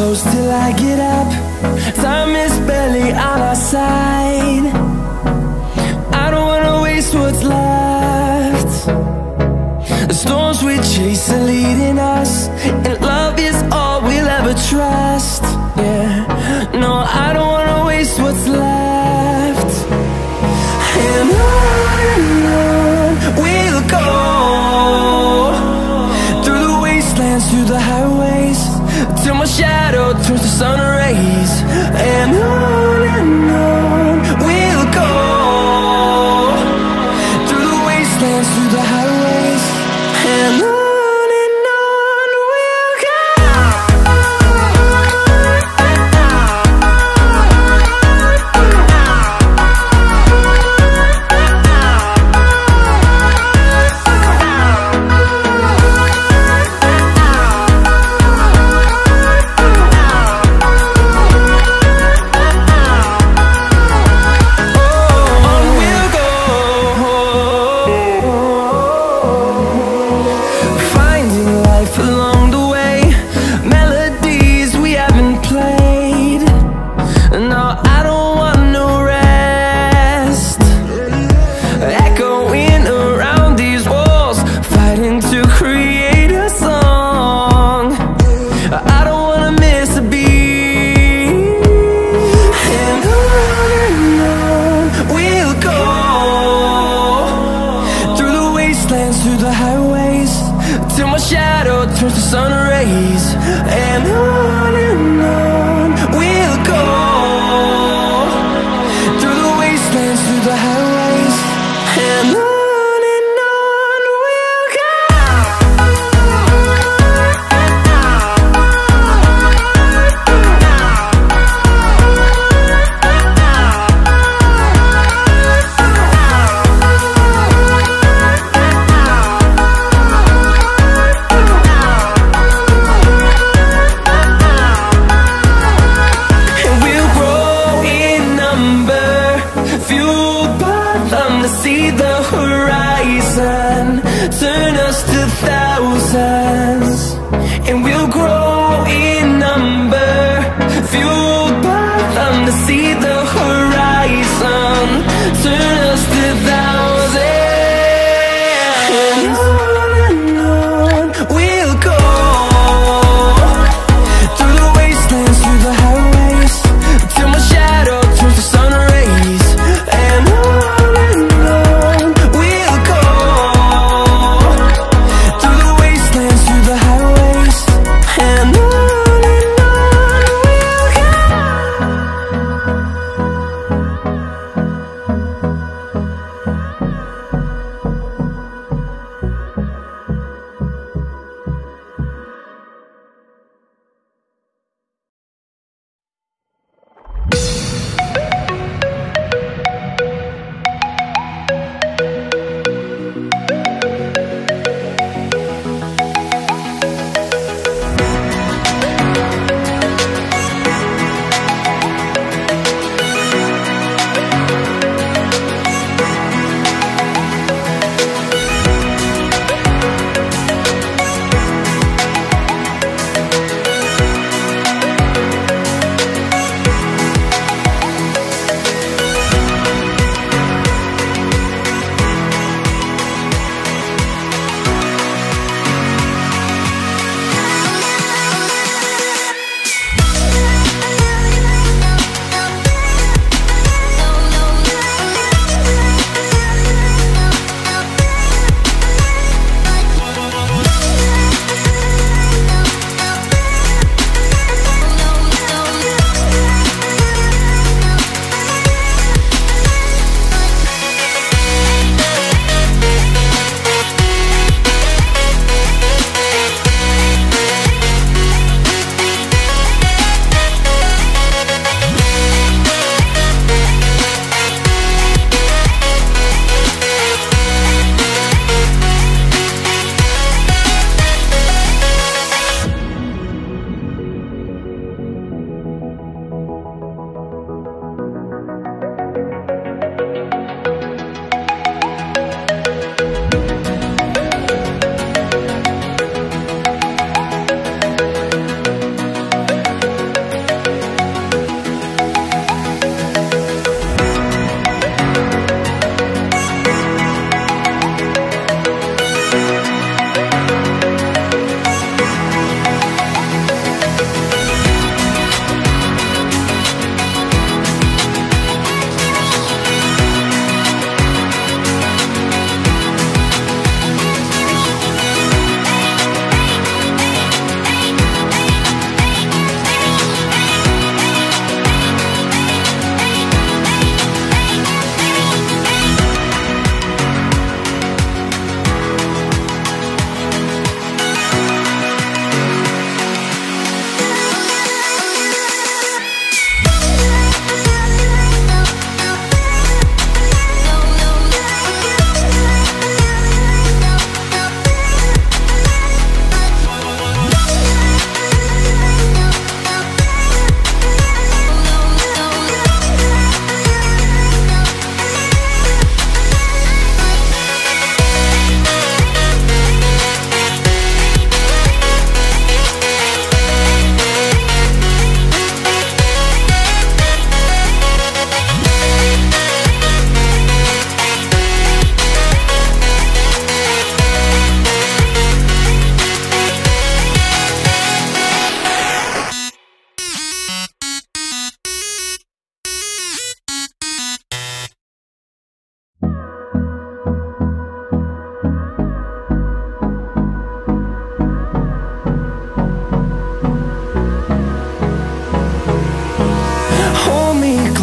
close till I get up. Time is barely on our side. I don't wanna waste what's left. The storms we chase are leading us, and love is all we'll ever trust. Yeah, no, I don't wanna waste what's left. And on we'll go, through the wastelands, through the highways, till my shadow turns to sun rays. And on we'll go, through the wastelands, through the highways, and on we'll go.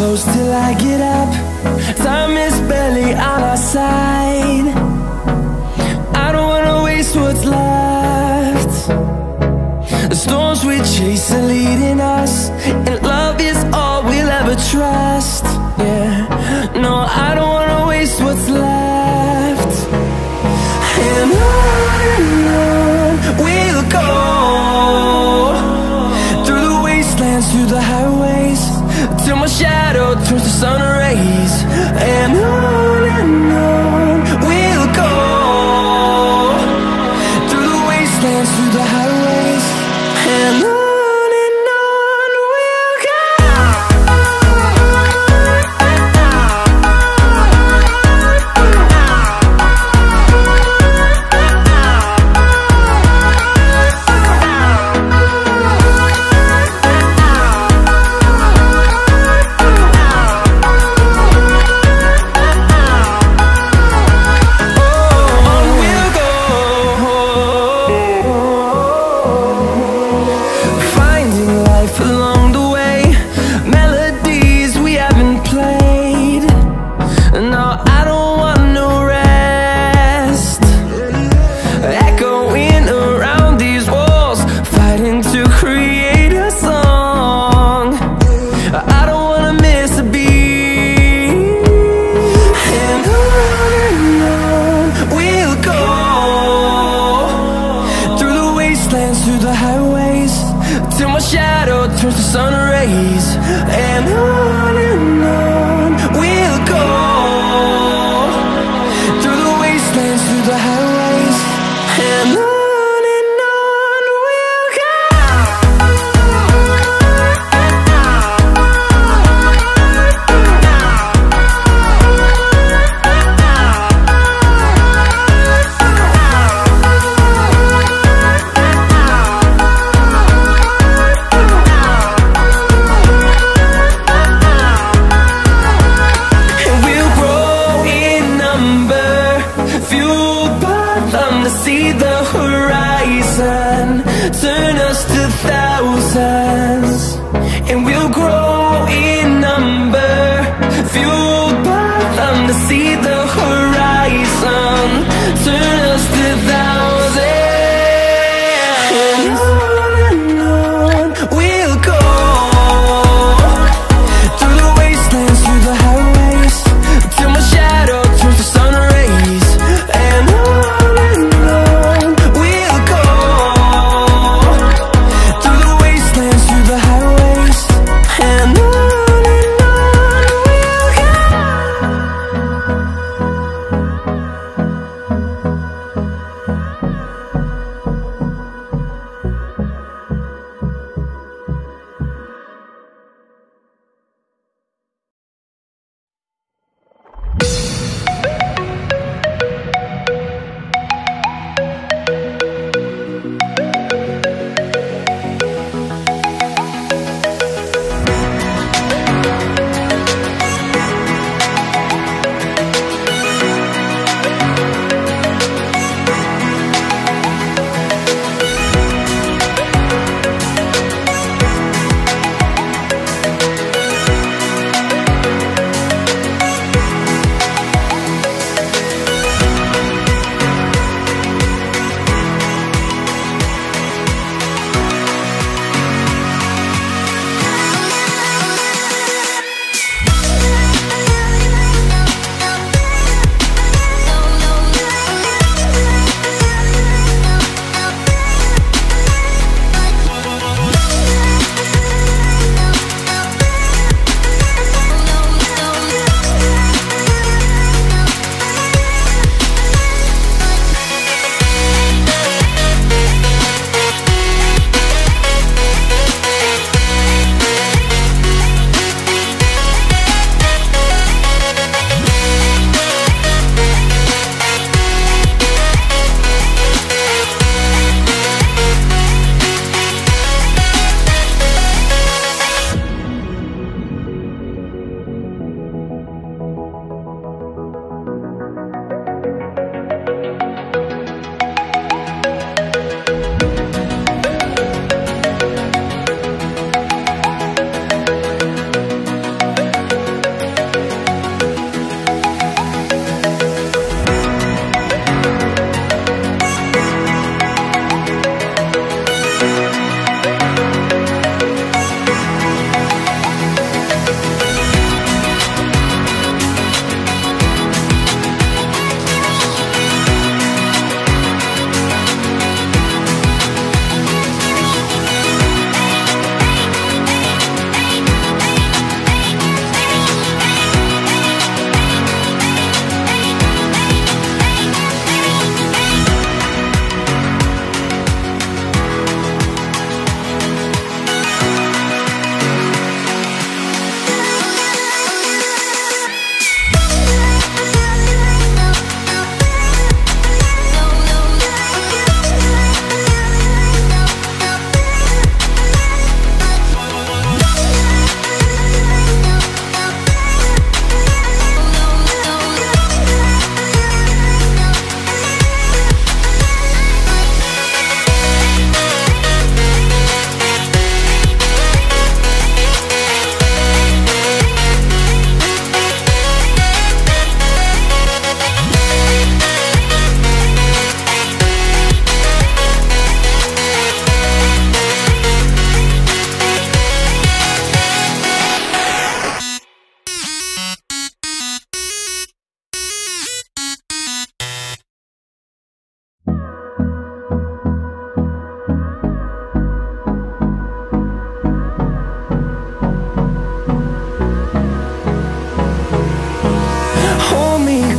close till I get up. Time is barely on our side. I don't wanna waste what's left. The storms we chase are leading us, and love is all we'll ever trust. Yeah, no, I don't wanna waste what's left. And on we'll go, through the wastelands, through the highways, till my shadow turns to sun rays. And on we'll go, through the wastelands, through the highways, and on we'll go. Through the highways, till my shadow turns to sun rays. And on we'll go, through the wastelands, through the highways, and on we'll go.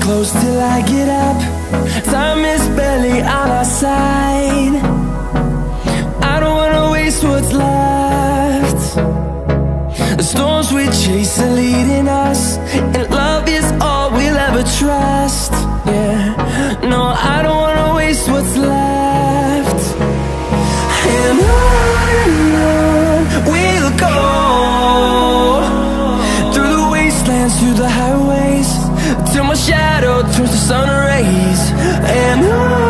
close till I get up. Time is barely on our side. I don't wanna waste what's left. The storms we chase are leading us, and love is all we'll ever trust. Yeah, no, I don't wanna waste what's left. And on we'll go, through the wastelands, through the highways, till my shadow turns to sun rays. And on